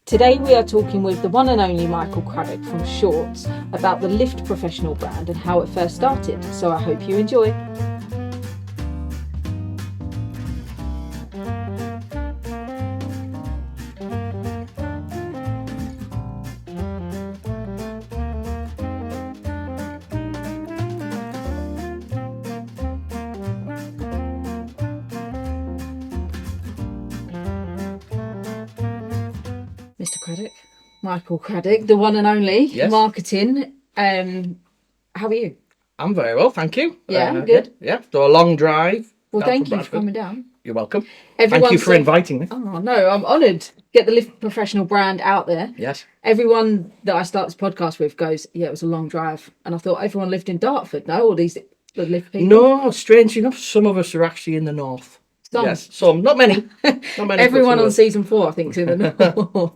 Today we are talking with the one and only Michael Craddock from Shorts about the Lift professional brand and how it first started, so I hope you enjoy. Mr. Craddock, Michael Craddock, the one and only, Yes. Marketing. How are you? I'm very well, thank you. Yeah, good. Yeah, so a long drive. Well, down thank from you for Bradford. coming down. You're welcome. Everyone Thank you for said- inviting me. Oh no, I'm honoured. Get the Lift professional brand out there. Yes. Everyone that I start this podcast with goes, yeah, it was a long drive. And I thought everyone lived in Dartford. No, all the Lift people. No, strange enough, some of us are actually in the north. Some. Yes, some. Not many. Not many. Everyone but on some. season 4, I think, is in the north.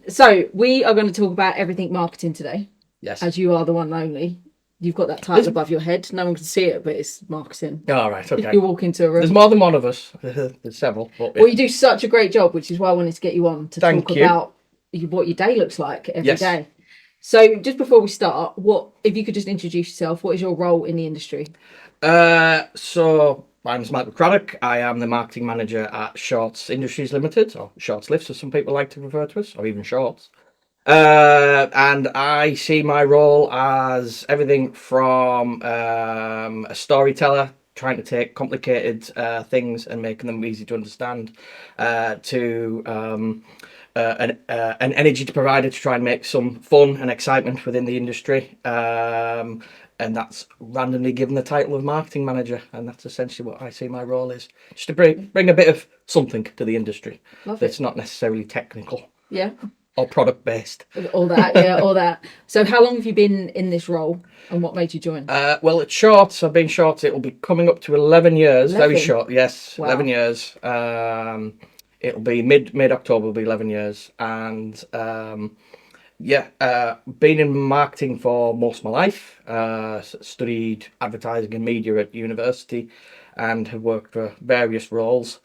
So we are going to talk about everything marketing today, Yes. as you are the one and only. You've got that title above your head. No one can see it, but it's marketing. All right, If okay. you walk into a room. There's more than one of us. There's several. But, Well, you do such a great job, which is why I wanted to get you on to Thank talk you. about what your day looks like every day. Yes. So just before we start, if you could just introduce yourself, what is your role in the industry? So my name's Michael Craddock. I am the marketing manager at Shorts Industries Limited, or Shorts Lifts, as some people like to refer to us, or even Shorts. And I see my role as everything from a storyteller trying to take complicated things and making them easy to understand, to an energy provider to try and make some fun and excitement within the industry. And that's randomly given the title of marketing manager, and that's essentially what I see my role is, just to bring a bit of something to the industry that's not necessarily technical. Yeah. Or product based. All that, yeah, all that. So how long have you been in this role and what made you join? Well, it's Shorts. I've been Shorts. It'll be coming up to 11 years. 11? Very short, yes. Wow. 11 years. It'll be mid-October will be 11 years. And been in marketing for most of my life. Studied advertising and media at university and have worked for various roles.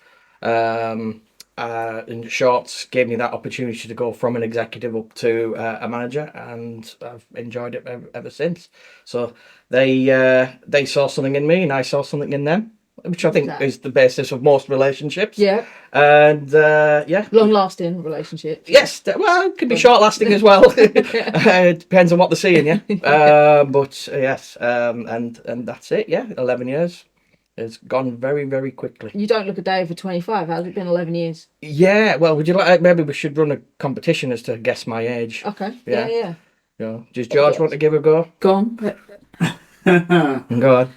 And Shorts gave me that opportunity to go from an executive up to a manager, and I've enjoyed it ever since. So they saw something in me, and I saw something in them, which I think is the basis of most relationships. Yeah. And Long-lasting relationships. Yes, well, it can be short-lasting as well. It depends on what they're seeing, yeah. But yes, and that's it. Yeah, 11 years. It's gone very, very quickly. You don't look a day over 25. How's it been 11 years? Yeah, well, would you like? Maybe we should run a competition as to guess my age. Okay. Yeah. Yeah. Does George want to give a go? Go on. Go on.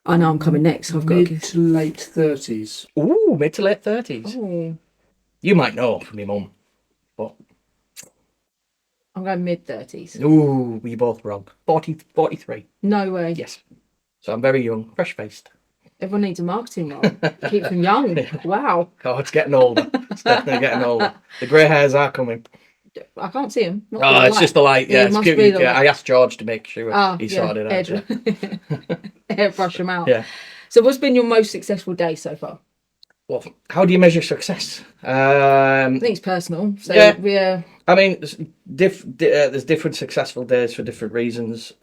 I know I'm coming next. So I've got Mid to late 30s. Ooh, mid to late 30s. Oh, You might know from your mum, but I'm going mid-30s. ooh, we're both wrong. 43. No way. Yes. So I'm very young, fresh-faced. Everyone needs a marketing role. Keeps them young. Wow. Oh, it's getting older. It's definitely getting older. The grey hairs are coming. I can't see him. Not Oh, it's just the light. Yeah, it it's must cute. be the Yeah, light. I asked George to make sure he sorted it out. Airbrush them out. Yeah. So what's been your most successful day so far? Well, how do you measure success? I think it's personal. So Yeah. I mean, there's different successful days for different reasons.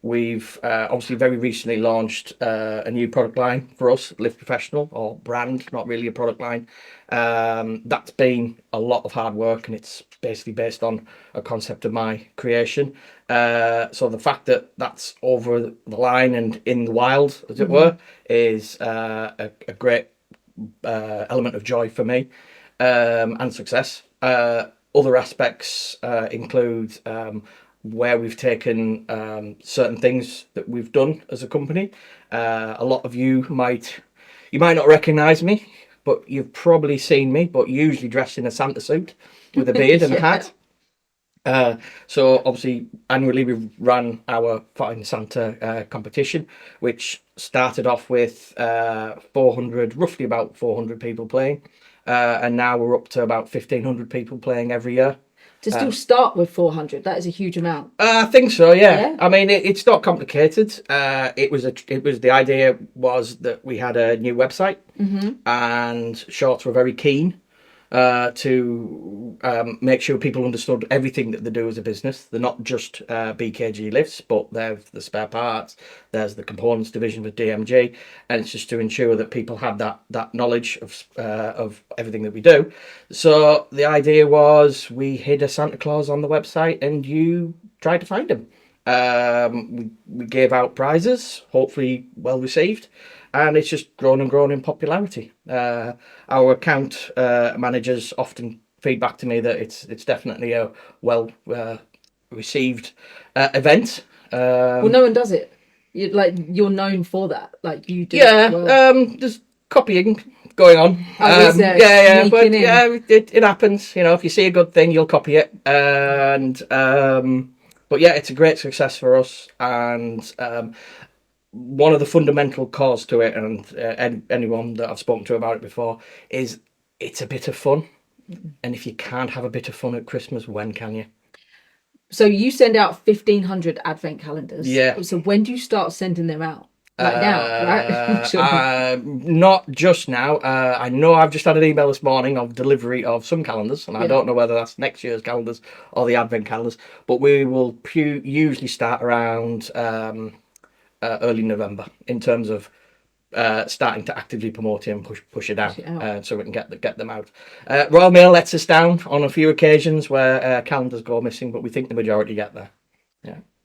We've obviously very recently launched a new product line for us, Lift Professional, or brand, not really a product line. That's been a lot of hard work, and it's basically based on a concept of my creation. So the fact that that's over the line and in the wild, as it were, is a great element of joy for me and success. Other aspects include where we've taken certain things that we've done as a company. A lot of you might not recognise me, but you've probably seen me, but usually dressed in a Santa suit with a beard and a hat. So obviously annually we ran our Find Santa competition, which started off with roughly about 400 people playing, and now we're up to about 1,500 people playing every year. To still start with 400, that is a huge amount. I think so. Yeah. Yeah? I mean, it's not complicated. It was the idea was that we had a new website, and Shorts were very keen to make sure people understood everything that they do as a business. They're not just BKG lifts, but there's the spare parts, there's the components division with DMG, and it's just to ensure that people had that knowledge of everything that we do. So the idea was we hid a Santa Claus on the website, and you tried to find him. We gave out prizes, hopefully well received, and it's just grown and grown in popularity. Our account managers often feedback to me that it's definitely a well received event. Well, no one does it. You're known for that. Like you do. Yeah, Well. there's copying going on. Oh, is there? Yeah, but Sneaking in? yeah, it happens. You know, if you see a good thing, you'll copy it. And but yeah, it's a great success for us. And one of the fundamental cause to it, and anyone that I've spoken to about it before, is it's a bit of fun. And if you can't have a bit of fun at Christmas, when can you? So you send out 1,500 advent calendars. Yeah. So when do you start sending them out? Like now, right? Sure. Not just now. I know I've just had an email this morning of delivery of some calendars, and I don't know whether that's next year's calendars or the advent calendars, but we will usually start around early November in terms of starting to actively promote it and push it out, so we can get them out. Royal Mail lets us down on a few occasions where calendars go missing, but we think the majority get there.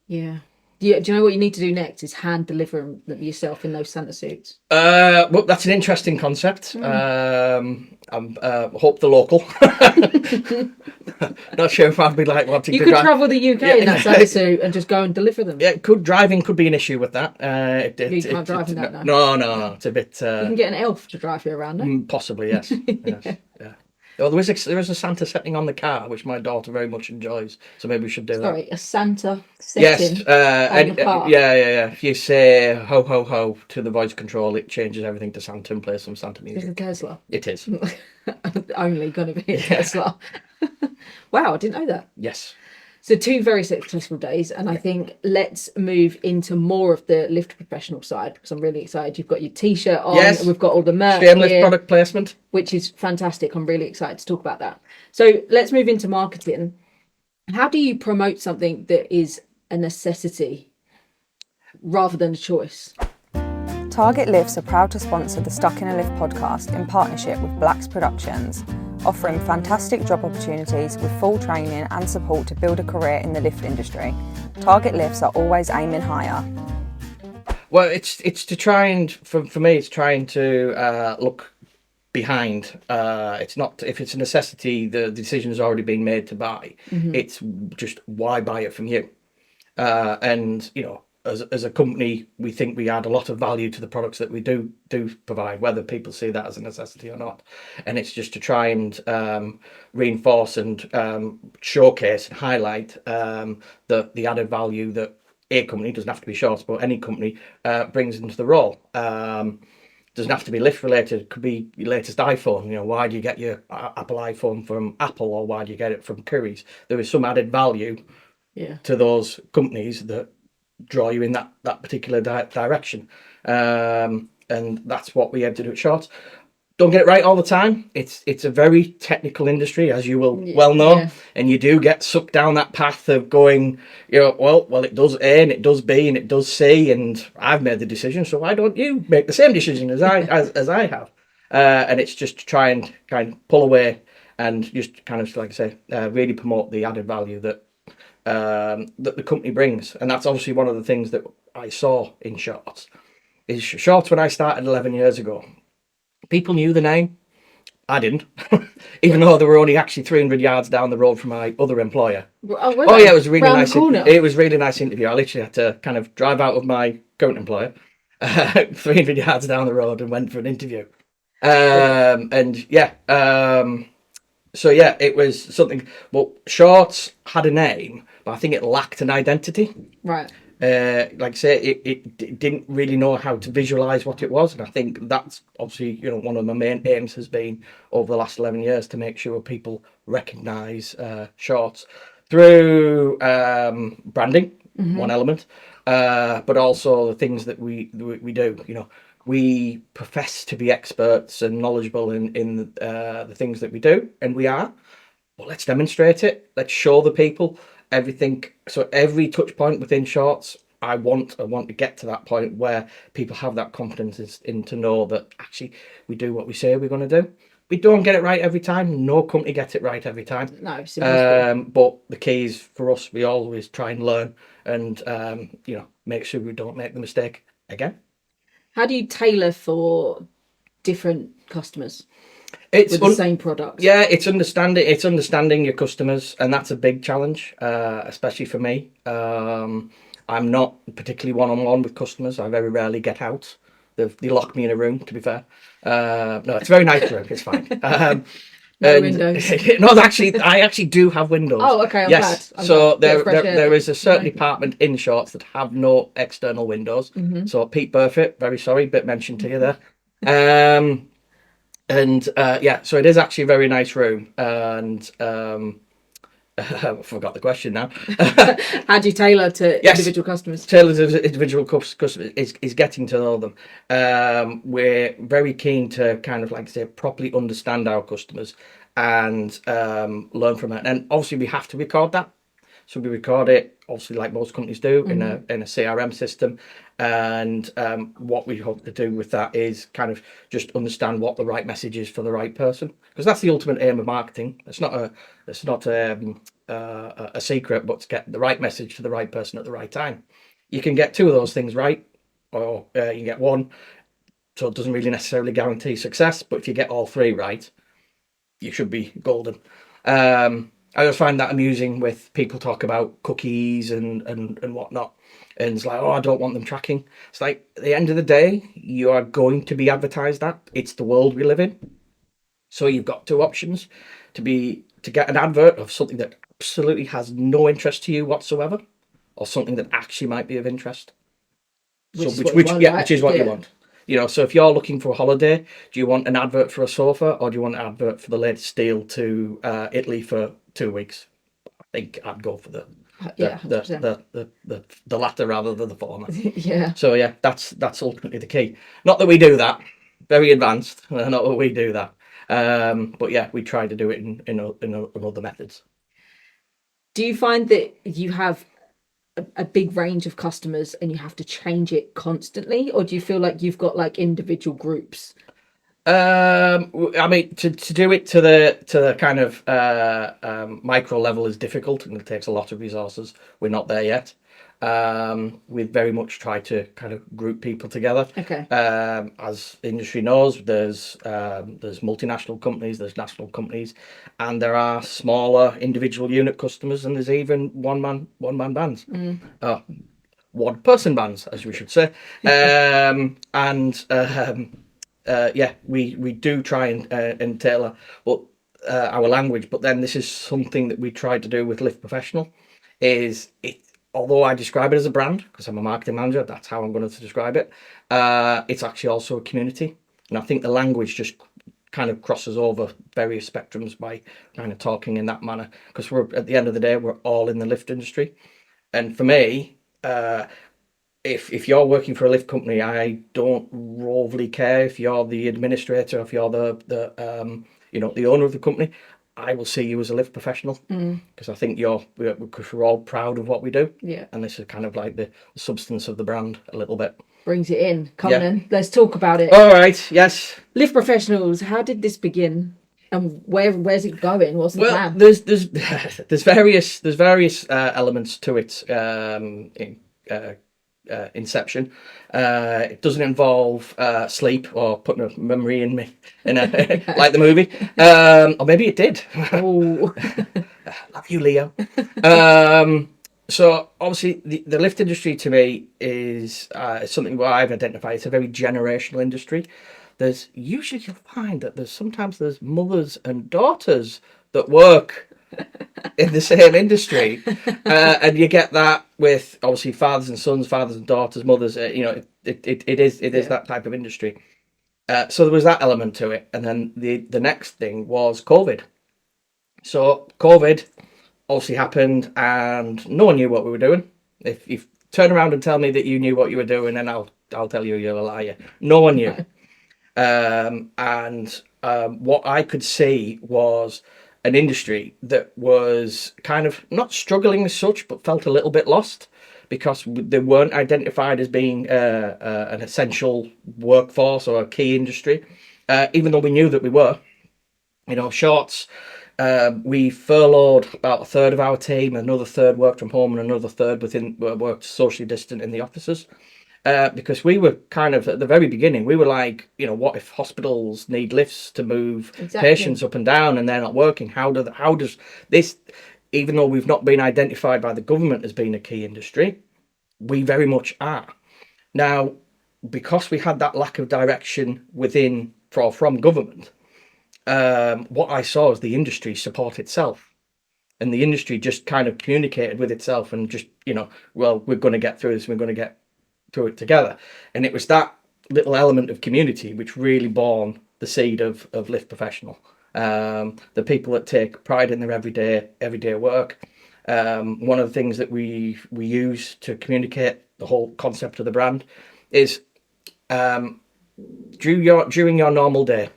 Yeah. Do you know what you need to do next? Is hand deliver them yourself in those Santa suits. Well, that's an interesting concept. Hope the local. Not sure if I'd be like wanting You to could travel the UK in that Santa suit and just go and deliver them. Yeah, driving could be an issue with that. You can't drive in that now. No. It's a bit. You can get an elf to drive you around, no? Possibly, yes. Yes. Yeah. Oh, there is a Santa setting on the car, which my daughter very much enjoys. So maybe we should do that. Sorry, a Santa setting on the car. Yeah. If you say ho ho ho to the voice control, it changes everything to Santa and plays some Santa music. It's a Tesla. It is. Only going to be a Tesla. Wow, I didn't know that. Yes. So 2 very successful days, and I think let's move into more of the lift professional side because I'm really excited. You've got your t-shirt on, yes. We've got all the merch Shameless here, product placement, which is fantastic. I'm really excited to talk about that. So let's move into marketing. How do you promote something that is a necessity rather than a choice? Target Lifts are proud to sponsor the Stuck in a Lift podcast in partnership with Blacks Productions, offering fantastic job opportunities with full training and support to build a career in the lift industry. Target Lifts are always aiming higher. Well, it's to try and for me, it's trying to look behind. It's not if it's a necessity, the decision has already been made to buy. It's just why buy it from you, and you know. As a company, we think we add a lot of value to the products that we do provide, whether people see that as a necessity or not. And it's just to try and reinforce and showcase and highlight the added value that a company, doesn't have to be Shorts, but any company brings into the role. Doesn't have to be lift related. It could be your latest iPhone. You know, why do you get your Apple iPhone from Apple, or why do you get it from Currys? There is some added value to those companies that draw you in that particular direction, and that's what we aim to do at Shorts. Don't get it right all the time. It's a very technical industry, as you will well know, and you do get sucked down that path of going, you know, well it does A and it does B and it does C, and I've made the decision, so why don't you make the same decision as I have? And it's just to try and kind of pull away and just kind of, like I say, really promote the added value that the company brings. And that's obviously one of the things that I saw in Shorts. Is Shorts, when I started 11 years ago, people knew the name. I didn't, even though they were only actually 300 yards down the road from my other employer. Oh yeah, it was really nice. It was really nice interview. I literally had to kind of drive out of my current employer, 300 yards down the road, and went for an interview. So yeah, it was something. Well, Shorts had a name, but I think it lacked an identity. Right. Like I say, it didn't really know how to visualize what it was, and I think that's obviously one of my main aims has been over the last 11 years to make sure people recognize shorts through branding, one element, but also the things that we do. We profess to be experts and knowledgeable in the things that we do, and we are. Well, let's demonstrate it. Let's show the people everything. So every touch point within shorts, I want to get to that point where people have that confidence in to know that actually we do what we say we're going to do. We don't get it right every time. No company gets it right every time. No, it's impossible. But the key is for us, we always try and learn and make sure we don't make the mistake again. How do you tailor for different customers It's with the same product? Yeah, it's understanding your customers, and that's a big challenge, especially for me. I'm not particularly one-on-one with customers. I very rarely get out. They lock me in a room, to be fair. No, it's a very nice room. It's fine. No windows. No, I actually do have windows. Oh, okay. I'm yes. glad. So Bit of fresh air. there is a certain department in shorts that have no external windows. So Pete Burfitt, very sorry, bit mentioned to you there. So it is actually a very nice room, and I forgot the question now. How do you tailor to individual customers? Tailor to individual customers is getting to know them. We're very keen to kind of, like I say, properly understand our customers and learn from it. And obviously we have to record that. So we record it, obviously, like most companies do, in a CRM system. And what we hope to do with that is kind of just understand what the right message is for the right person, because that's the ultimate aim of marketing. It's not a secret, but to get the right message to the right person at the right time. You can get two of those things right, or you get one. So it doesn't really necessarily guarantee success. But if you get all three right, you should be golden. I just find that amusing with people talk about cookies and whatnot. And it's like, oh, I don't want them tracking. It's like, at the end of the day, you are going to be advertised that. It's the world we live in. So you've got two options to get an advert of something that absolutely has no interest to you whatsoever, or something that actually might be of interest. Which is what you want. So if you're looking for a holiday, do you want an advert for a sofa, or do you want an advert for the latest deal to Italy for 2 weeks? I think I'd go for the latter rather than the former. Yeah. So yeah, that's ultimately the key. Not that we do that. Very advanced. Not that we do that. But yeah, we try to do it in other methods. Do you find that you have a big range of customers and you have to change it constantly, or do you feel like you've got like individual groups? I mean, to do it to the kind of micro level is difficult, and it takes a lot of resources. We're not there yet. We very much try to kind of group people together. Okay. As the industry knows, there's multinational companies, there's national companies, and there are smaller individual unit customers, and there's even one man bands, one person bands, as we should say. We do try and tailor our language, but then this is something that we try to do with Lift Professional. Although I describe it as a brand, because I'm a marketing manager, that's how I'm going to describe it. It's actually also a community, and I think the language just kind of crosses over various spectrums by kind of talking in that manner. Because at the end of the day, we're all in the lift industry, and for me, if you're working for a lift company, I don't overly care if you're the administrator, if you're the owner of the company. I will see you as a lift professional, because I think because we're all proud of what we do. Yeah. And this is kind of like the substance of the brand a little bit. Brings it in. Come on, let's talk about it. All right. Yes. Lift Professionals. How did this begin, and where's it going? What's the plan? There's various elements to its inception. It doesn't involve sleep or putting a memory in me like the movie, or maybe it did. Oh. Love you, Leo. So obviously the lift industry to me is something what I've identified. It's a very generational industry. You'll find that there's sometimes mothers and daughters that work in the same industry, and you get that with obviously fathers and sons, fathers and daughters, mothers. It is that type of industry. So there was that element to it, and then the next thing was COVID. So COVID obviously happened, and no one knew what we were doing. If you turn around and tell me that you knew what you were doing, then I'll tell you you're a liar. No one knew. What I could see was an industry that was kind of not struggling as such, but felt a little bit lost because they weren't identified as being an essential workforce or a key industry, even though we knew that we were. Shorts. We furloughed about a third of our team, another third worked from home, and another third worked socially distant in the offices. Because we were kind of at the very beginning, we were like, what if hospitals need lifts to move patients up and down and they're not working? How does this, even though we've not been identified by the government as being a key industry, we very much are. Now, because we had that lack of direction from government, what I saw is the industry support itself. And the industry just kind of communicated with itself and just, well, we're going to get through this, we're going to get through it together. And it was that little element of community which really born the seed of Lift Professional. The people that take pride in their everyday work. One of the things that we use to communicate the whole concept of the brand is during your normal day,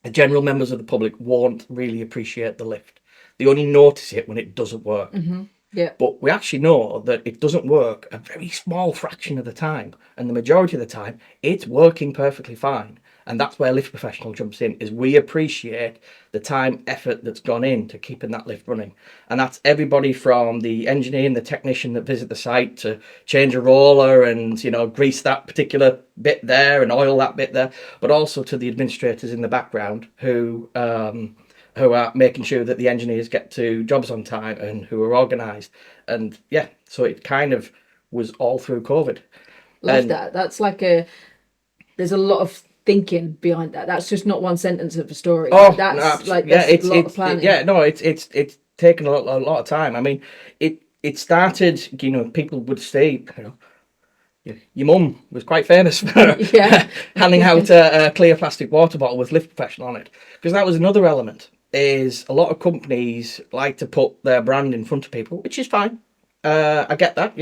the general members of the public won't really appreciate the lift. They only notice it when it doesn't work. Mm-hmm. Yeah. But we actually know that it doesn't work a very small fraction of the time. And the majority of the time, it's working perfectly fine. And that's where Lift Professional jumps in, is we appreciate the time, effort that's gone into keeping that lift running. And that's everybody from the engineer and the technician that visit the site to change a roller and, grease that particular bit there and oil that bit there, but also to the administrators in the background who are making sure that the engineers get to jobs on time and who are organised. And yeah, so it kind of was all through COVID. Love that. That's there's a lot of thinking behind that. That's just not one sentence of a story. Oh, that's no, that's a lot of planning. It's taken a lot of time. I mean, it started, people would say, your mum was quite famous for handing out a clear plastic water bottle with Lift Professional on it, because that was another element. Is a lot of companies like to put their brand in front of people, which is fine. I get that,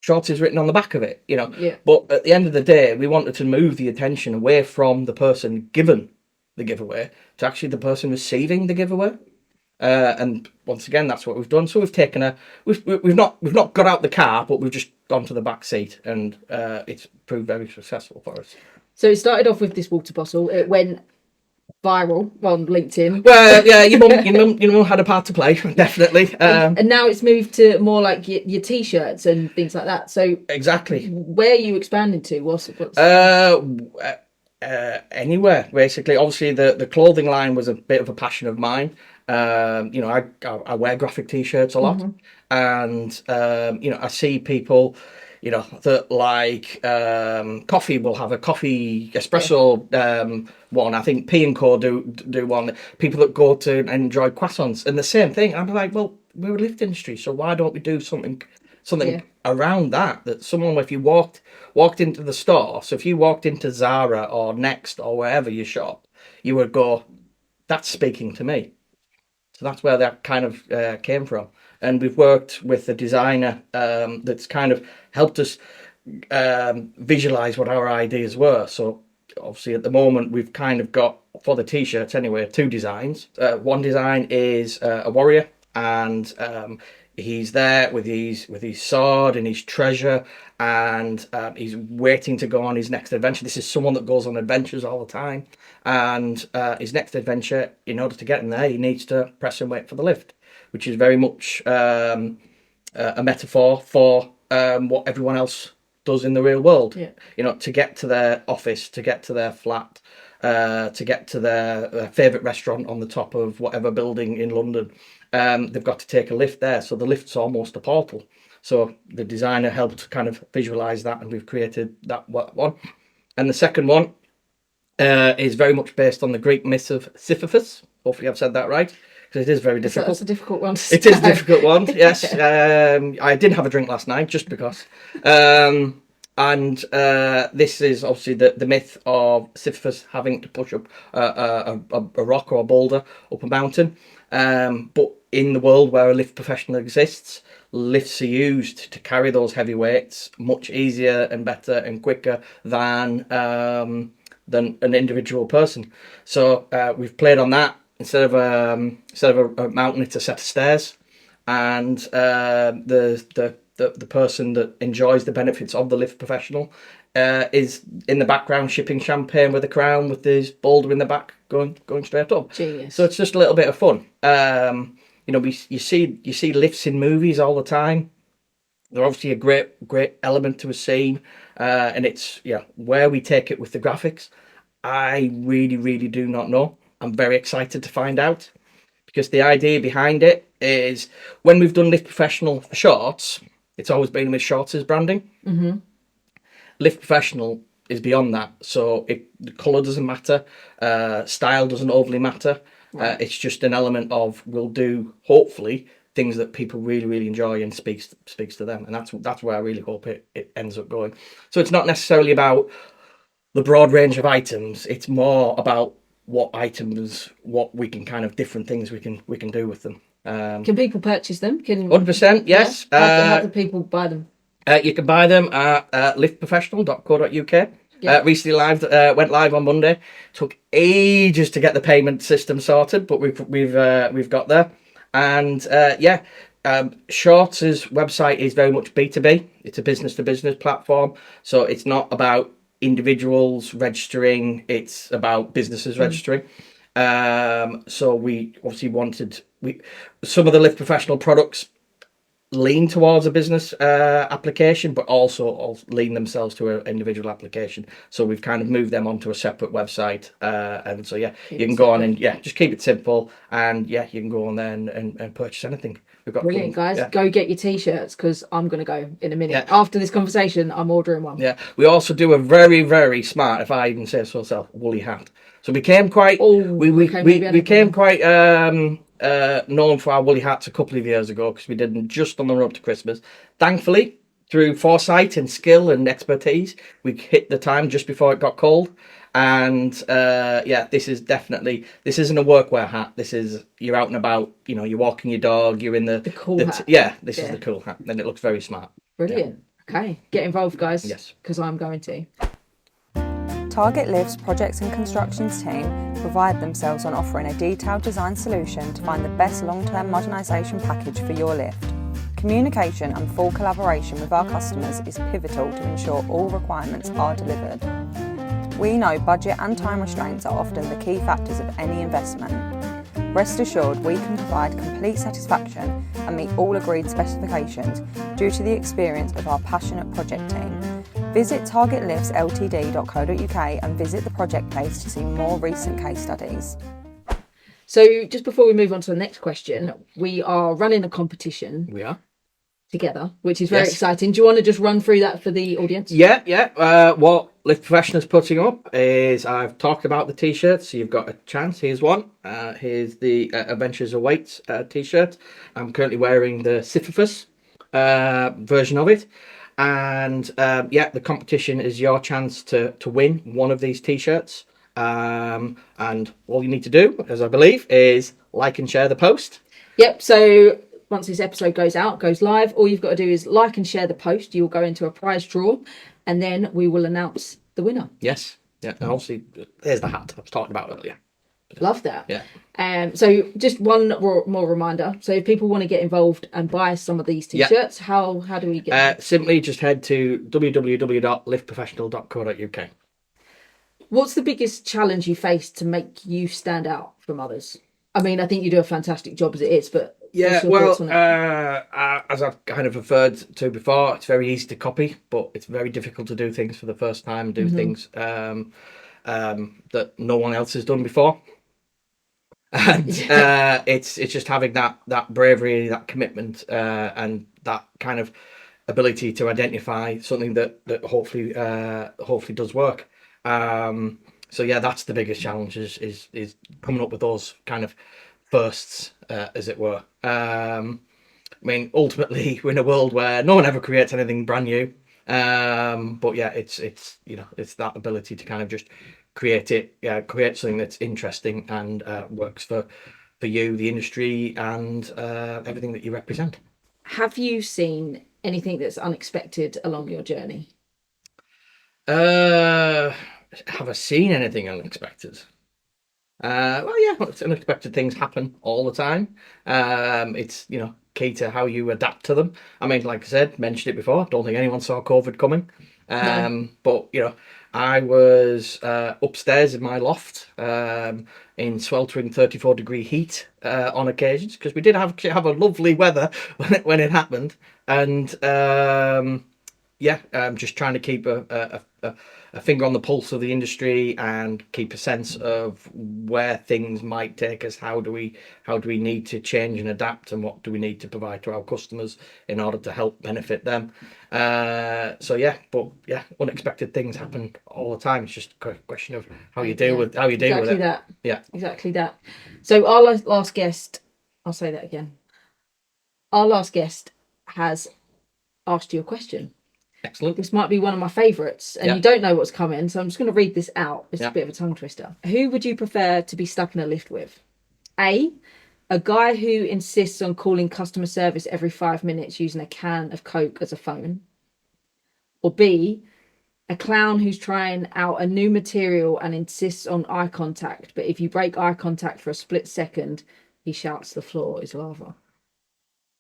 Shorts is written on the back of it, Yeah. But at the end of the day, we wanted to move the attention away from the person given the giveaway to actually the person receiving the giveaway. And once again, that's what we've done. So we've not got out the car, but we've just gone to the back seat, and it's proved very successful for us. So it started off with this water bottle. It went viral on LinkedIn. Well, yeah, your mum had a part to play, definitely. And now it's moved to more like your t-shirts and things like that. So exactly, where are you expanding to? What's anywhere basically. Obviously, the clothing line was a bit of a passion of mine. I wear graphic t-shirts a lot, and I see people, that like coffee will have a coffee espresso one. I think P and Co do one. People that go to and enjoy croissants, and the same thing. I'm like, well, we're a lift industry, so why don't we do something around that someone, if you walked into the store, so if you walked into Zara or Next or wherever you shop, you would go, that's speaking to me. So that's where that kind of came from. And we've worked with a designer that's kind of helped us visualize what our ideas were. So obviously at the moment we've kind of got, for the t-shirts anyway, two designs. One design is a warrior, and he's there with his sword and his treasure, and he's waiting to go on his next adventure. This is someone that goes on adventures all the time, and his next adventure, in order to get him there, he needs to press and wait for the lift, which is very much a metaphor for what everyone else does in the real world. To get to their office, to get to their flat, to get to their favourite restaurant on the top of whatever building in London. They've got to take a lift there, so the lift's almost a portal. So the designer helped kind of visualise that, and we've created that one. And the second one is very much based on the Greek myth of Sisyphus. Hopefully I've said that right. because it is very So difficult. that's a difficult one to It is a say. difficult one, yes. I did have a drink last night just because. And this is obviously the myth of Sisyphus having to push up a rock or a boulder up a mountain. But in the world where a lift professional exists, lifts are used to carry those heavy weights much easier and better and quicker than an individual person. So we've played on that. Instead of a mountain, it's a set of stairs, and the person that enjoys the benefits of the lift professional is in the background shipping champagne with a crown with this boulder in the back going straight up. Genius. So it's just a little bit of fun. You see lifts in movies all the time. They're obviously a great element to a scene, and it's where we take it with the graphics. I really do not know. I'm very excited to find out, because the idea behind it is, when we've done Lift Professional for shorts, it's always been with shorts as branding. Mm-hmm. Lift Professional is beyond that. So the colour doesn't matter, style doesn't overly matter. Right. It's just an element of, we'll do, hopefully, things that people really enjoy and speaks to them. And that's where I really hope it ends up going. So it's not necessarily about the broad range of items. It's more about what we can kind of different things we can do with them. Can people purchase them? 100%, yes. Yeah? How do people buy them? You can buy them at liftprofessional.co.uk. Yeah. Recently went live on Monday. Took ages to get the payment system sorted, but we've got there. And Shorts' website is very much B2B. It's a business to business platform, so it's not about individuals registering, it's about businesses registering. So we obviously some of the Lift Professional products lean towards a business application, but also lean themselves to an individual application. So we've kind of moved them onto a separate website, and so you can go on and just keep it simple, and you can go on there and purchase anything. We've got Brilliant, guys. Yeah. Go get your t-shirts, because I'm going to go in a minute. Yeah. After this conversation, I'm ordering one. Yeah, we also do a very smart, if I even say so myself, woolly hat. So we became quite known for our woolly hats a couple of years ago, because we did them just on the run up to Christmas. Thankfully, through foresight and skill and expertise, we hit the time just before it got cold. And this isn't a workwear hat. This is, you're out and about, you're walking your dog, you're in the cool hat. This is the cool hat, and it looks very smart. Brilliant. Yeah. Okay, get involved, guys. Yes, because I'm going to. Target Lift's projects and constructions team pride themselves on offering a detailed design solution to find the best long-term modernisation package for your lift. Communication and full collaboration with our customers is pivotal to ensure all requirements are delivered. We know budget and time restraints are often the key factors of any investment. Rest assured, we can provide complete satisfaction and meet all agreed specifications due to the experience of our passionate project team. Visit targetlifts.ltd.co.uk and visit the project page to see more recent case studies. So just before we move on to the next question, we are running a competition. we are. Together, which is very Yes. exciting. Do you want to just run through that for the audience? What Lift Professional's putting up is, I've talked about the t-shirts, so you've got a chance. Here's one. Here's the Adventures of Weights t-shirt. I'm currently wearing the Sisyphus version of it. And the competition is your chance to win one of these t-shirts. And all you need to do, as I believe, is like and share the post. Yep, so once this episode goes live, all you've got to do is like and share the post. You'll go into a prize draw, and then we will announce the winner. Yes. Yeah, and obviously, there's the hat I was talking about earlier. Love that. Yeah. So just one more reminder. So if people want to get involved and buy some of these t-shirts, how do we get simply just head to www.liftprofessional.co.uk. What's the biggest challenge you face to make you stand out from others? I mean, I think you do a fantastic job as it is, but Yeah, what's your well, thoughts on it? as I've kind of referred to before, it's very easy to copy, but it's very difficult to do things for the first time, do things that no one else has done before. And it's just having that bravery, that commitment, and that kind of ability to identify something that hopefully does work. So yeah, that's the biggest challenge is coming up with those kind of firsts, as it were. I mean, ultimately, we're in a world where no one ever creates anything brand new. But yeah, it's it's that ability to kind of just create something that's interesting and works for you, the industry, and everything that you represent. Have you seen anything that's unexpected along your journey? Have I seen anything unexpected? Well, yeah, unexpected things happen all the time. It's key to how you adapt to them. I mean, like I said, mentioned it before. Don't think anyone saw COVID coming. No. But I was upstairs in my loft in sweltering 34-degree heat on occasions, because we did have a lovely weather when it happened, and just trying to keep a finger on the pulse of the industry and keep a sense of where things might take us. How do we need to change and adapt, and what do we need to provide to our customers in order to help benefit them? Unexpected things happen all the time. It's just a question of how you deal with it. That. Yeah, exactly that. So our last guest, I'll say that again. Our last guest has asked you a question. Excellent. This might be one of my favourites, and you don't know what's coming, so I'm just going to read this out. It's a bit of a tongue twister. Who would you prefer to be stuck in a lift with? A guy who insists on calling customer service every 5 minutes using a can of Coke as a phone. Or B, a clown who's trying out a new material and insists on eye contact, but if you break eye contact for a split second, he shouts the floor is lava.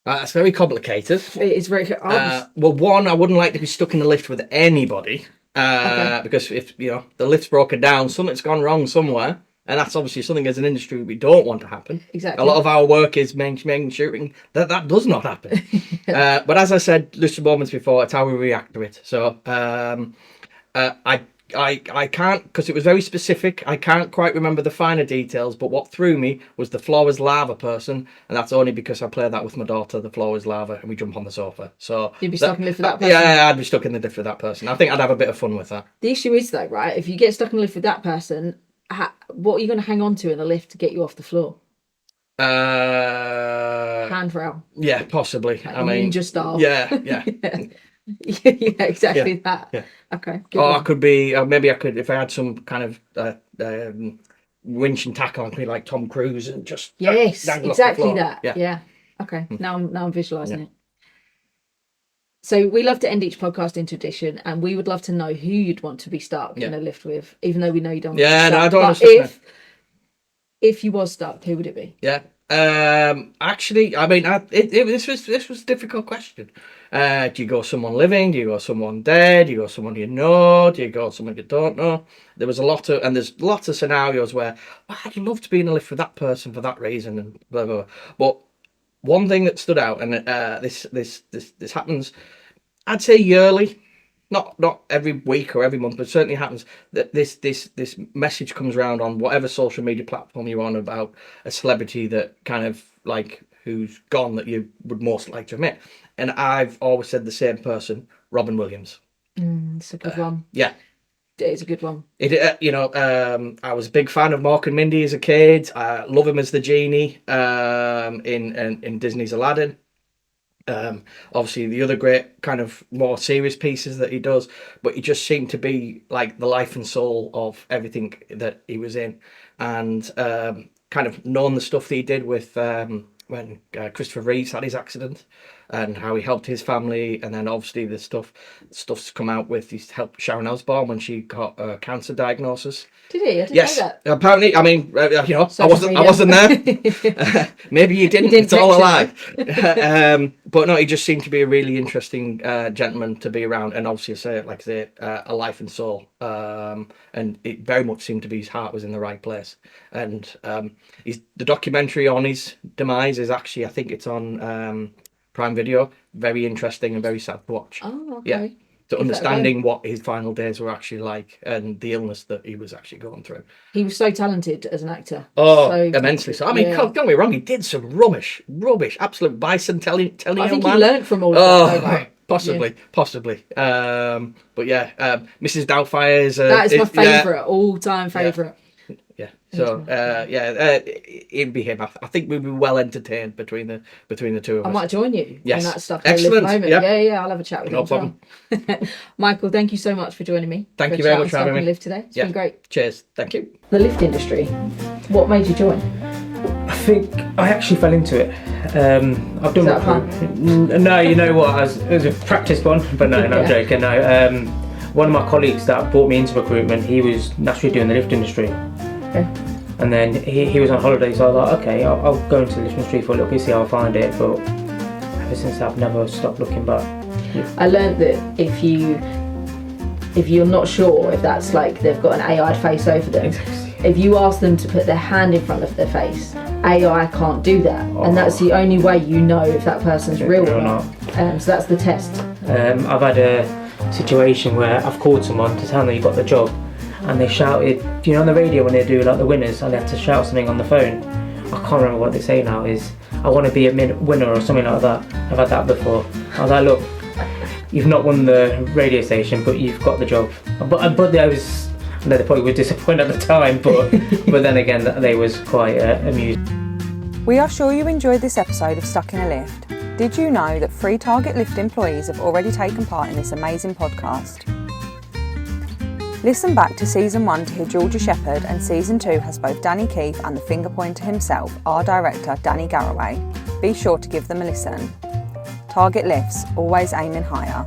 That's very complicated. It is very... Well, one, I wouldn't like to be stuck in a lift with anybody, because if the lift's broken down, something's gone wrong somewhere, and that's obviously something as an industry we don't want to happen. Exactly. A lot of our work is making sure that does not happen. But as I said just moments before, it's how we react to it. So I can't, because it was very specific. I can't quite remember the finer details, but what threw me was the floor is lava person, and that's only because I play that with my daughter. The floor is lava, and we jump on the sofa. So you'd be stuck in the lift with that person. Yeah, I'd be stuck in the lift with that person. I think I'd have a bit of fun with that. The issue is though, right? If you get stuck in the lift with that person, what are you going to hang on to in the lift to get you off the floor? Handrail. Yeah, possibly. Like ninja style. Yeah. Yeah, exactly that. Yeah. Okay. I could be, maybe I could, if I had some kind of winch and tackle, I could be like Tom Cruise and just exactly that. Yeah. Okay. Now I'm visualizing it. So we love to end each podcast in tradition, and we would love to know who you'd want to be stuck in a lift with, even though we know you don't. Yeah, no, I don't understand. If you was stuck, who would it be? Yeah. Actually, I mean, this was a difficult question. Do you go someone living? Do you go someone dead? Do you go someone you know? Do you go someone you don't know? There's lots of scenarios where I'd love to be in a lift with that person for that reason and blah blah. But one thing that stood out, and this happens, I'd say yearly, not every week or every month, but certainly happens that this message comes around on whatever social media platform you're on about a celebrity that kind of like who's gone that you would most like to admit. And I've always said the same person, Robin Williams. It's a good one. Yeah. It's a good one. I was a big fan of Mork and Mindy as a kid. I love him as the genie in Disney's Aladdin. Obviously the other great kind of more serious pieces that he does, but he just seemed to be like the life and soul of everything that he was in, and kind of knowing the stuff that he did with when Christopher Reeves had his accident and how he helped his family, and then obviously the stuff's come out with he's helped Sharon Osbourne when she got a cancer diagnosis. Did he? I didn't Yes, know that. Apparently. I mean, I wasn't there. Maybe you didn't. It's all a lie. But no, he just seemed to be a really interesting gentleman to be around, and obviously, a life and soul. And it very much seemed to be his heart was in the right place. And the documentary on his demise is actually, I think it's on Prime Video. Very interesting and very sad to watch. Oh, okay. Yeah. So understanding what his final days were actually like and the illness that he was actually going through. He was so talented as an actor. Oh, immensely so. I mean, don't get me wrong, he did some rubbish, absolute bicentennial. I think he learned from all of that. Possibly. But yeah, Mrs. Doubtfire is... that is my favourite, all-time favourite. Yeah. So it'd be him. I think we'd be well entertained between the two of us. I might join you Yes. in that stuff. Excellent. Moment. Yeah. Yeah. I'll have a chat with you. No problem. Well. Michael, thank you so much for joining me. Thank you very much for having me. Lift today. It's been great. Cheers. Thank you. The lift industry. What made you join? I think I actually fell into it. I've done No, you know what? It was a practice one, but no, I'm joking. No, one of my colleagues that brought me into recruitment, he was naturally doing the lift industry. Okay. And then he was on holiday, so I was like, okay, I'll go into the lift industry for a little bit, see how I find it. But ever since I've never stopped looking back. I learned that if you're not sure if that's like they've got an AI face over them, if you ask them to put their hand in front of their face, AI can't do that, and that's the only way you know if that person's real or not. So that's the test. I've had a situation where I've called someone to tell them you got the job, and they shouted, on the radio when they do like the winners, and they have to shout something on the phone. I can't remember what they say now. Is I want to be a winner or something like that. I've had that before. I was like, look, you've not won the radio station, but you've got the job. But I know they probably were disappointed at the time, but then again, they was quite amused. We are sure you enjoyed this episode of Stuck in a Lift. Did you know that 3 Target Lift employees have already taken part in this amazing podcast? Listen back to Season 1 to hear Georgia Shepherd, and Season 2 has both Danny Keefe and the finger pointer himself, our director Danny Garraway. Be sure to give them a listen. Target Lifts, always aiming higher.